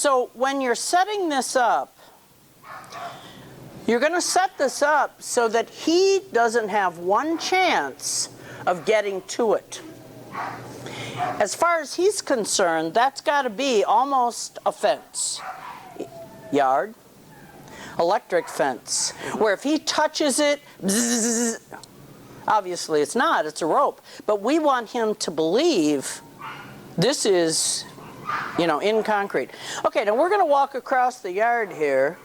So when you're setting this up, you're going to set this up so that he doesn't have one chance of getting to it. As far as he's concerned, that's got to be almost a fence. Yard. Electric fence. Where if he touches it, bzzz, obviously it's not, it's a rope. But we want him to believe this is, in concrete. Okay, now we're going to walk across the yard here.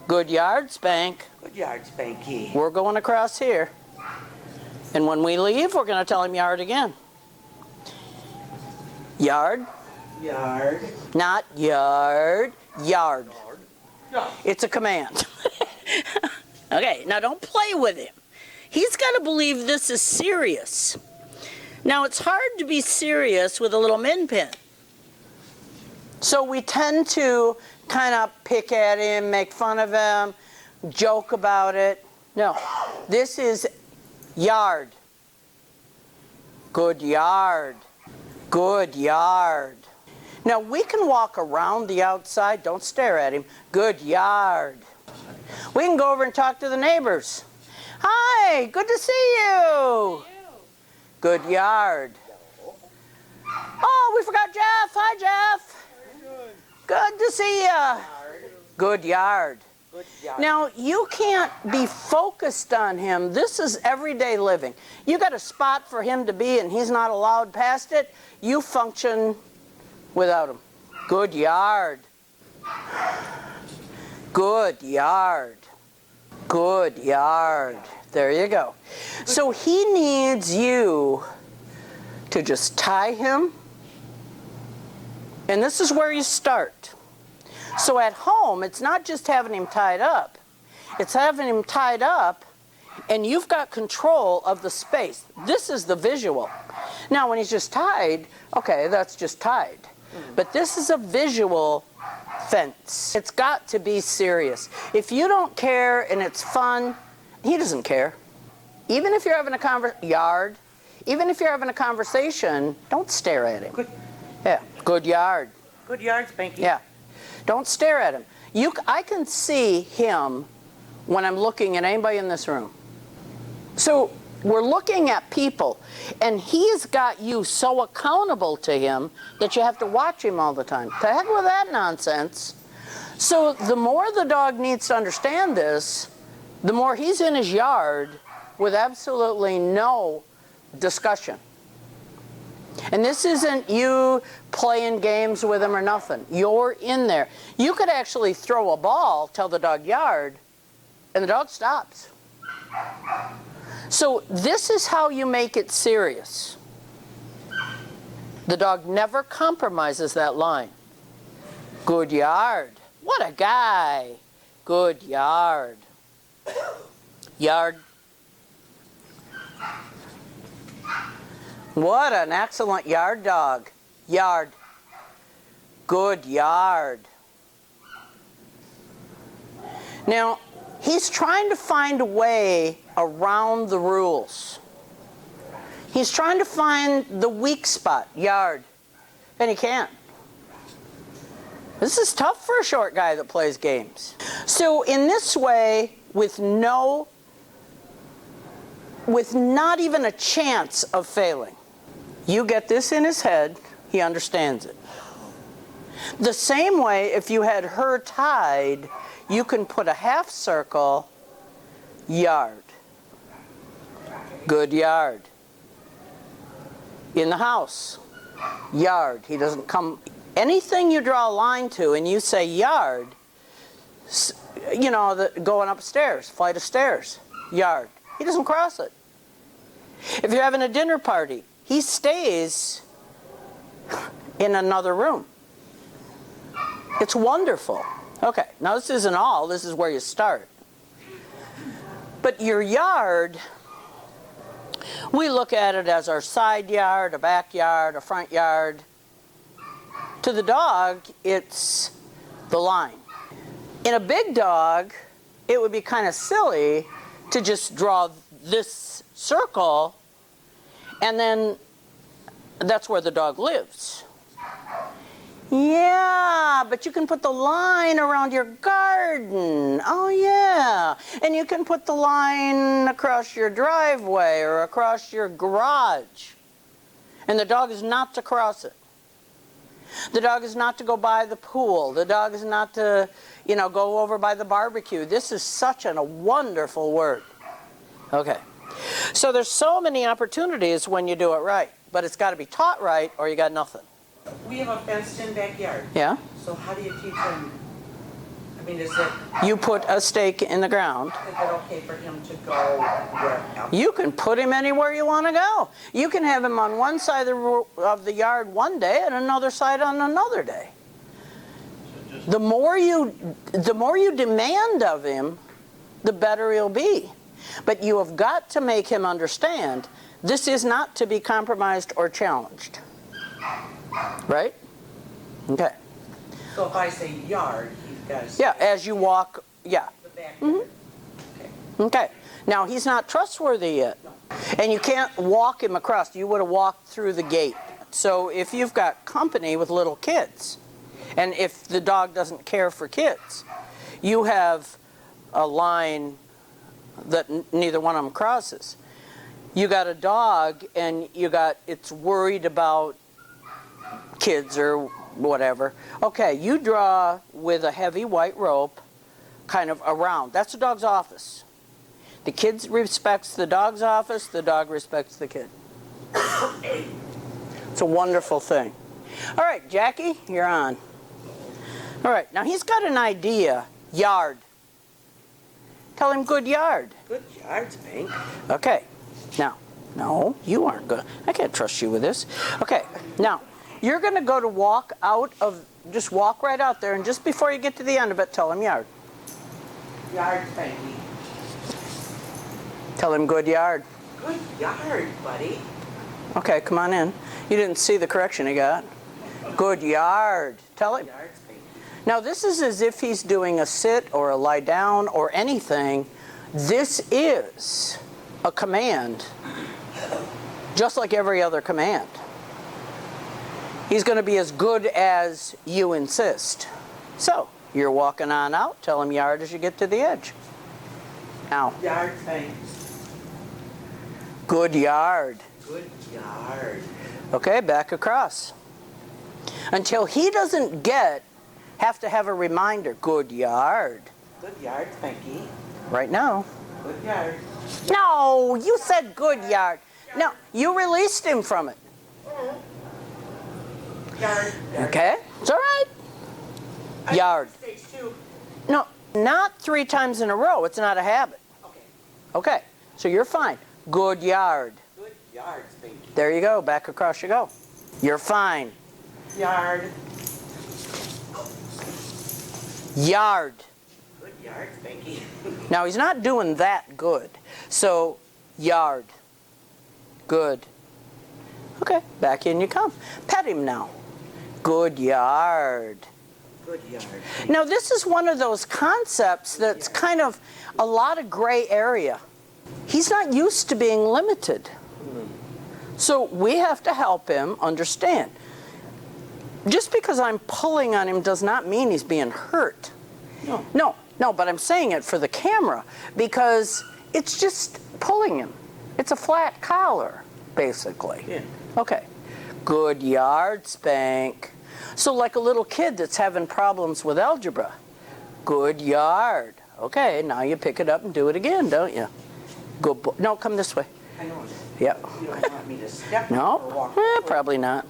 Good yard, Spank. Good yard, Spanky. We're going across here. And when we leave, we're going to tell him yard again. Yard. Yard. Not yard. Yard. Yard. It's a command. Okay, now don't play with him. He's got to believe this is serious. Now, it's hard to be serious with a little min pin. So we tend to kind of pick at him, make fun of him, joke about it. No, this is yard. Good yard. Good yard. Now, we can walk around the outside. Don't stare at him. Good yard. We can go over and talk to the neighbors. Hi, good to see you. Good yard. Oh, we forgot Jeff. Hi, Jeff. Good to see you. Good yard. Now, you can't be focused on him. This is everyday living. You got a spot for him to be and he's not allowed past it. You function without him. Good yard. Good yard. Good yard. There you go. So he needs you to just tie him. And this is where you start. So at home, it's not just having him tied up. It's having him tied up, and you've got control of the space. This is the visual. Now, when he's just tied, okay, that's just tied. But this is a visual fence. It's got to be serious. If you don't care and it's fun, he doesn't care. Even if you're having a even if you're having a conversation, don't stare at him. Good. Yeah, good yard. Good yard, Spanky. Yeah. Don't stare at him. I can see him when I'm looking at anybody in this room. So we're looking at people, and he's got you so accountable to him that you have to watch him all the time. To heck with that nonsense. So the more the dog needs to understand this, the more he's in his yard with absolutely no discussion. And this isn't you playing games with him or nothing. You're in there. You could actually throw a ball, tell the dog yard, and the dog stops. So this is how you make it serious. The dog never compromises that line. Good yard. What a guy. Good yard. Yard. What an excellent yard dog. Yard. Good yard. Now, he's trying to find a way around the rules. He's trying to find the weak spot, yard, and he can't. This is tough for a short guy that plays games. So in this way, with not even a chance of failing, you get this in his head, he understands it. The same way, if you had her tied, you can put a half circle, yard. Good yard. In the house, yard. He doesn't come. Anything you draw a line to and you say yard, going upstairs, flight of stairs, yard. He doesn't cross it. If you're having a dinner party, he stays in another room. It's wonderful. Okay, now this isn't all. This is where you start. But your yard, we look at it as our side yard, a backyard, a front yard. To the dog, it's the line. In a big dog, it would be kind of silly to just draw this circle, and then that's where the dog lives. Yeah, but you can put the line around your garden. Oh, yeah. And you can put the line across your driveway or across your garage. And the dog is not to cross it. The dog is not to go by the pool. The dog is not to, go over by the barbecue. This is such a wonderful word. Okay. So there's so many opportunities when you do it right. But it's got to be taught right or you got nothing. We have a fenced-in backyard. Yeah? So how do you teach him? I mean, is it You put a stake in the ground. okay for him to go where else? You can put him anywhere you want to go. You can have him on one side of the yard one day and another side on another day. The more you demand of him, the better he'll be. But you have got to make him understand this is not to be compromised or challenged. Right? Okay. So if I say yard, he's got to... Yeah, as you walk, yeah. The backyard. Okay. Okay. Now, he's not trustworthy yet. And you can't walk him across. You would have walked through the gate. So if you've got company with little kids, and if the dog doesn't care for kids, you have a line that neither one of them crosses. You got a dog, and it's worried about kids or whatever. Okay, you draw with a heavy white rope kind of around. That's the dog's office. The kid respects the dog's office, the dog respects the kid. It's a wonderful thing. All right, Jackie, you're on. All right, now he's got an idea. Yard. Tell him good yard. Good yard, Spank. Okay, now, no, you aren't good. I can't trust you with this. Okay, now, you're going to go to walk out of, just walk right out there, and just before you get to the end of it, tell him yard. Yard, Spanky. Tell him good yard. Good yard, buddy. Okay, come on in. You didn't see the correction he got. Good yard. Tell him. Yard, Spanky. Now, this is as if he's doing a sit or a lie down or anything. This is a command, just like every other command. He's going to be as good as you insist. So, you're walking on out. Tell him yard as you get to the edge. Now. Yard, Spank. Good yard. Good yard. Okay, back across. Until he doesn't have to have a reminder. Good yard. Good yard, Spanky. Right now. Good yard. No, you said good yard. No, you released him from it. Yard. Okay, it's all right. Yard. Stage 2. No, not 3 times in a row. It's not a habit. Okay. Okay, so you're fine. Good yard. Good yard, Spanky. There you go. Back across you go. You're fine. Yard. Yard. Good yard, Spanky. Now, he's not doing that good. So, yard. Good. Okay, back in you come. Pet him now. Good yard. Good yard. Now, this is one of those concepts that's kind of a lot of gray area. He's not used to being limited. So we have to help him understand. Just because I'm pulling on him does not mean he's being hurt. No, but I'm saying it for the camera because it's just pulling him. It's a flat collar, basically. Yeah. Okay. Good yard, Spank. So like a little kid that's having problems with algebra. Good yard. Okay, now you pick it up and do it again, don't you? Good boy. No, come this way. I know. Yep. You don't want me to step or No, walk over. probably not.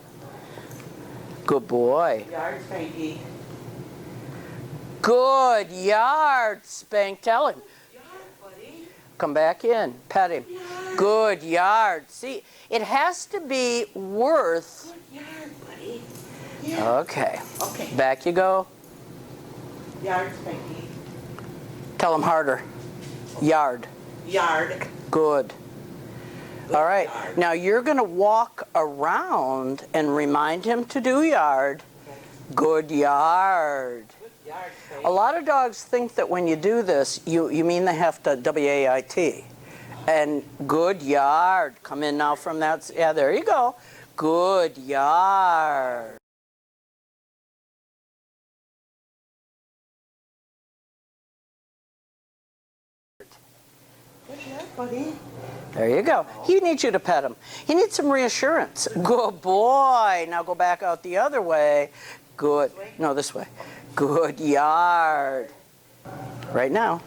Good boy. Yard, Spanky. Good yard, Spank. Tell him. Yard, buddy. Come back in. Pet him. Yard. Good yard. See, it has to be worth. Good yard, buddy. Yeah. Okay. Okay. Back you go. Yard, Spanky. Tell him harder. Yard. Yard. Good. Good All right. yard. Now you're going to walk around and remind him to do yard. Good yard. Good yard, Spanky. A lot of dogs think that when you do this, you mean they have to W-A-I-T. And good yard. Come in now from that. Yeah, there you go. Good yard. Yeah, buddy. There you go. He needs you to pet him. He needs some reassurance. Good boy. Now go back out the other way. Good. No, this way. Good yard. Right now.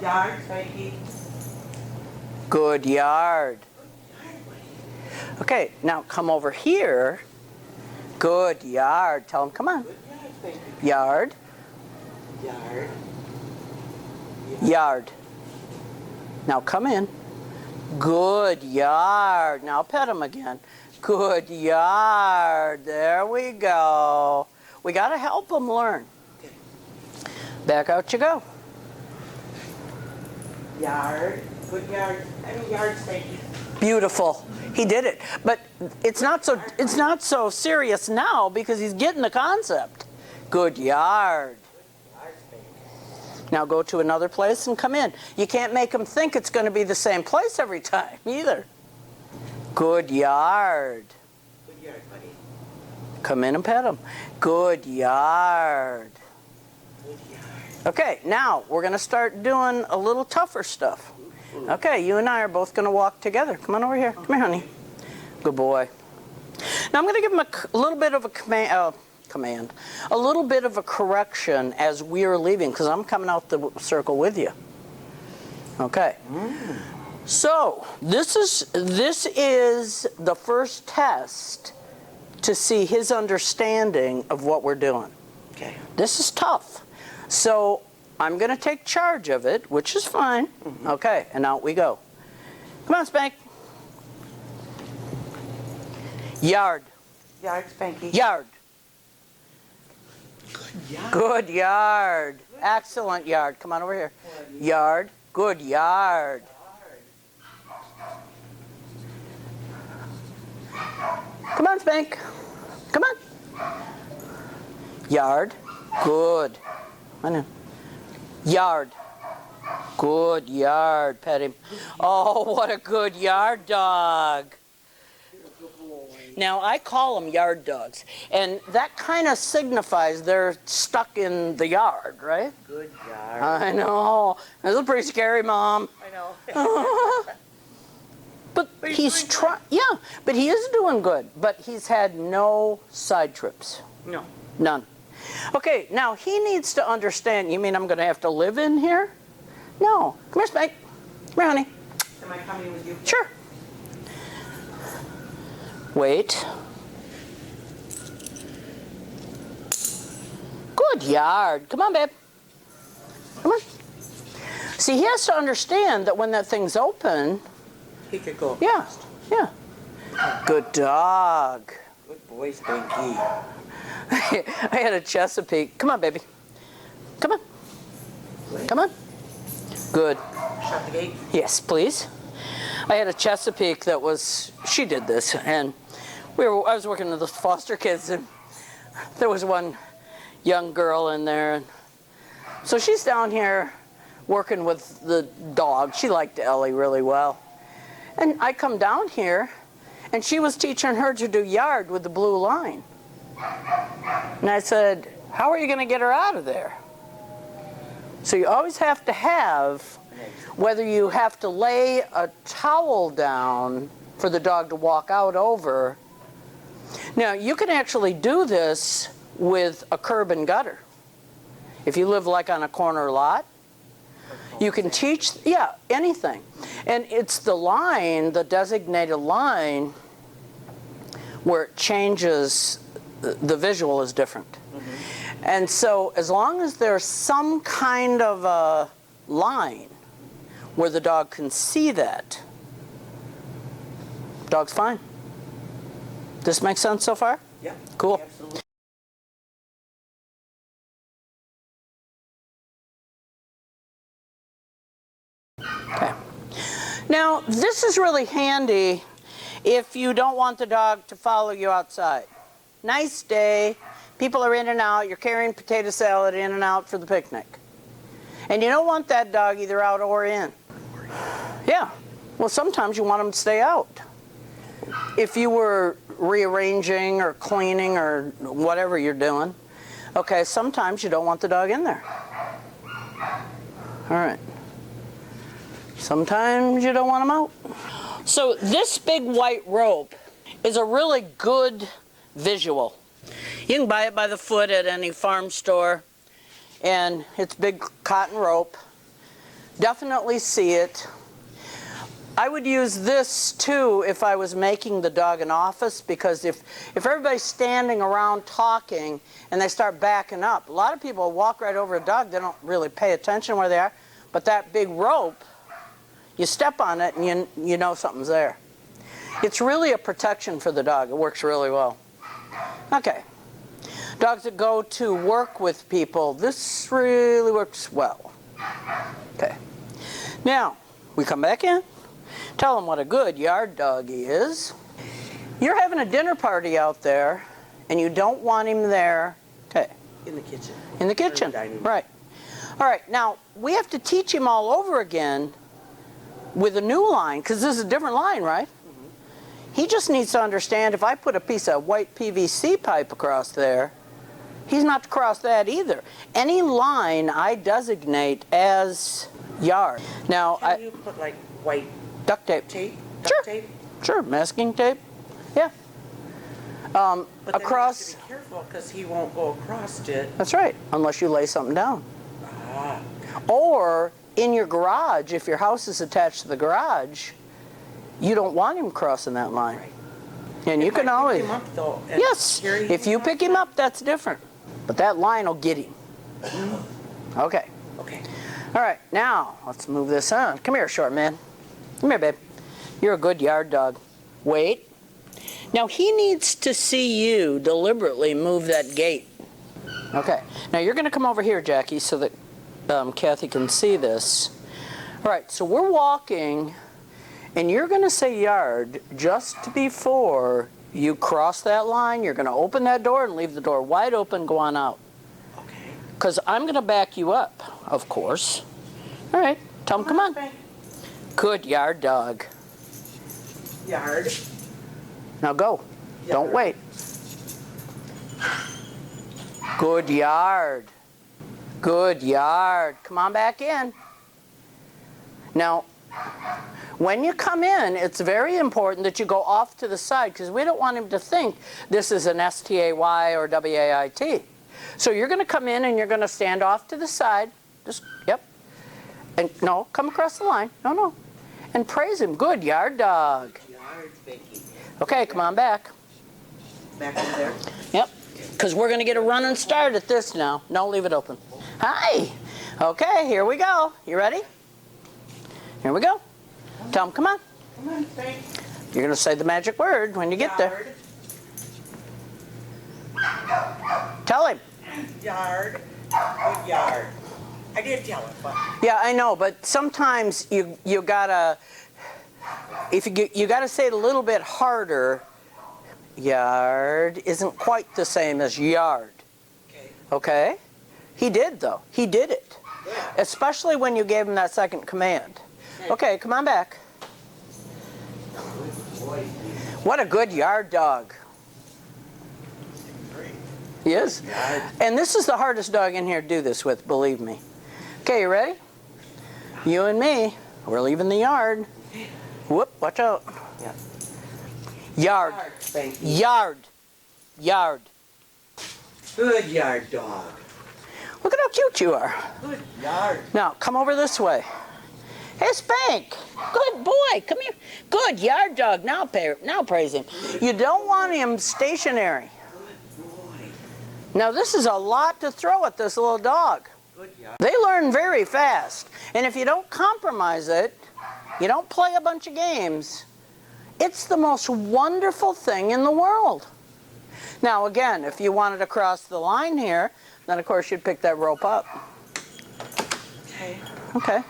Yard, Spanky. Good yard. Okay, now come over here. Good yard. Tell him, come on. Good yard, Spanky. Yard. Yard. Yard. Now come in. Good yard. Now pet him again. Good yard. There we go. We got to help him learn. Okay. Back out you go. Yard. Good yard. Yard, Spanky. Beautiful. He did it. But it's not so serious now because he's getting the concept. Good yard. Now go to another place and come in. You can't make him think it's going to be the same place every time either. Good yard. Good yard, buddy. Come in and pet him. Good yard. Good yard. Okay, now we're going to start doing a little tougher stuff. Okay, you and I are both going to walk together. Come on over here. Come here, honey. Good boy. Now I'm going to give him a little bit of a command, a little bit of a correction as we are leaving, because I'm coming out the circle with you. Okay. So this is the first test to see his understanding of what we're doing. Okay. This is tough. So I'm going to take charge of it, which is fine. Okay, and out we go. Come on, Spank. Yard. Yard, Spanky. Yard. Good yard. Good yard. Excellent yard. Come on over here. Yard. Good yard. Come on, Spank. Come on. Yard. Good. I know. Yard. Good yard. Pet him. Oh, what a good yard dog. Now, I call them yard dogs, and that kind of signifies they're stuck in the yard, right? Good yard. I know. This is pretty scary, Mom. I know. But he's trying, yeah, but he is doing good. But he's had no side trips. No. None. Okay, now he needs to understand, you mean I'm going to have to live in here? No. Come here, Spank. Come here, honey. Am I coming with you? Sure. Wait. Good yard. Come on, babe. Come on. See, he has to understand that when that thing's open, He could go. yeah, yeah. Good dog. Good boy, Spanky. I had a Chesapeake. Come on, baby. Come on. Come on. Good. Shut the gate. Yes, please. I had a Chesapeake that was, she did this, and I was working with the foster kids, and there was one young girl in there, and so she's down here working with the dog. She liked Ellie really well. And I come down here, and she was teaching her to do yard with the blue line. And I said, how are you going to get her out of there? So you always have to have, whether you have to lay a towel down for the dog to walk out over. Now, you can actually do this with a curb and gutter. If you live like on a corner lot, you can teach, yeah, anything. And it's the line, the designated line, where it changes, the visual is different. And so as long as there's some kind of a line where the dog can see that, dog's fine. This makes sense so far? Yeah. Cool. Absolutely. Okay. Now, this is really handy if you don't want the dog to follow you outside. Nice day, people are in and out, you're carrying potato salad in and out for the picnic. And you don't want that dog either out or in. Yeah, well sometimes you want them to stay out. If you were rearranging or cleaning or whatever you're doing, okay, sometimes you don't want the dog in there. All right. Sometimes you don't want them out. So this big white rope is a really good visual. You can buy it by the foot at any farm store, and it's big cotton rope. Definitely see it. I would use this too if I was making the dog an office, because if everybody's standing around talking and they start backing up, a lot of people walk right over a dog, they don't really pay attention where they are, but that big rope, you step on it and you know something's there. It's really a protection for the dog. It works really well. Okay. Dogs that go to work with people, this really works well. Okay. Now, we come back in. Tell them what a good yard dog he is. You're having a dinner party out there, and you don't want him there. Okay. In the kitchen. In the kitchen. Right. All right. Now, we have to teach him all over again with a new line, because this is a different line, right? Mm-hmm. He just needs to understand if I put a piece of white PVC pipe across there, he's not to cross that either. Any line I designate as yard. Now, Can you put like white duct tape. Duct tape? Sure, masking tape. Yeah. But across. then you have to be careful because he won't go across it. That's right, unless you lay something down. Ah. Or in your garage, if your house is attached to the garage, you don't want him crossing that line. Right. And you can always. Pick him up, though, and Yes, carry if you pick him up, that's different. But that line will get him. Okay. Okay. All right, now let's move this on. Come here, short man. Come here, babe. You're a good yard dog. Wait. Now he needs to see you deliberately move that gate. Okay. Now you're going to come over here, Jackie, so that Kathy can see this. All right, so we're walking, and you're going to say yard just before you cross that line. You're going to open that door and leave the door wide open, go on out. Okay. Because I'm going to back you up, of course. All right, tell him, come on. Good yard dog. Yard. Now go. Don't wait. Good yard. Good yard. Come on back in. Now, when you come in, it's very important that you go off to the side, because we don't want him to think this is an S-T-A-Y or W-A-I-T. So you're going to come in and you're going to stand off to the side. Just, yep. And no, come across the line. No. And praise him. Good yard dog. Yard, Spanky. Okay, come on back. Back in there. Yep. Because we're going to get a running start at this now. No, leave it open. Hi. Okay, here we go. You ready? Here we go. Tell him, come on. Come on, Spank. You're going to say the magic word when you get there. Tell him. Yard. Good yard. I did tell him, but Yeah, I know, but sometimes you gotta, if you gotta say it a little bit harder. Yard isn't quite the same as yard. okay. Okay? He did though. He did it. Good. Especially when you gave him that second command. Okay, come on back. Good boy. What a good yard dog. Great. He is. Yard. And this is the hardest dog in here to do this with, believe me. Okay, you ready? You and me, we're leaving the yard. Whoop, watch out. Yeah. Yard. Yard, Spanky. Yard. Yard. Good yard dog. Look at how cute you are. Good yard. Now, come over this way. Hey, Spank. Good boy. Come here. Good yard dog. Now praise him. You don't want him stationary. Good boy. Now, this is a lot to throw at this little dog. Good yard. They learn very fast. And if you don't compromise it, you don't play a bunch of games, it's the most wonderful thing in the world. Now, again, if you wanted to cross the line here, then of course you'd pick that rope up. Okay. Okay.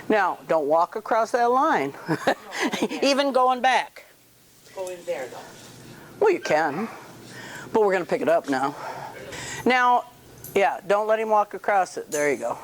Now, don't walk across that line, even going back. Go in there, though. Well, you can, but we're going to pick it up now. Now, yeah, don't let him walk across it. There you go.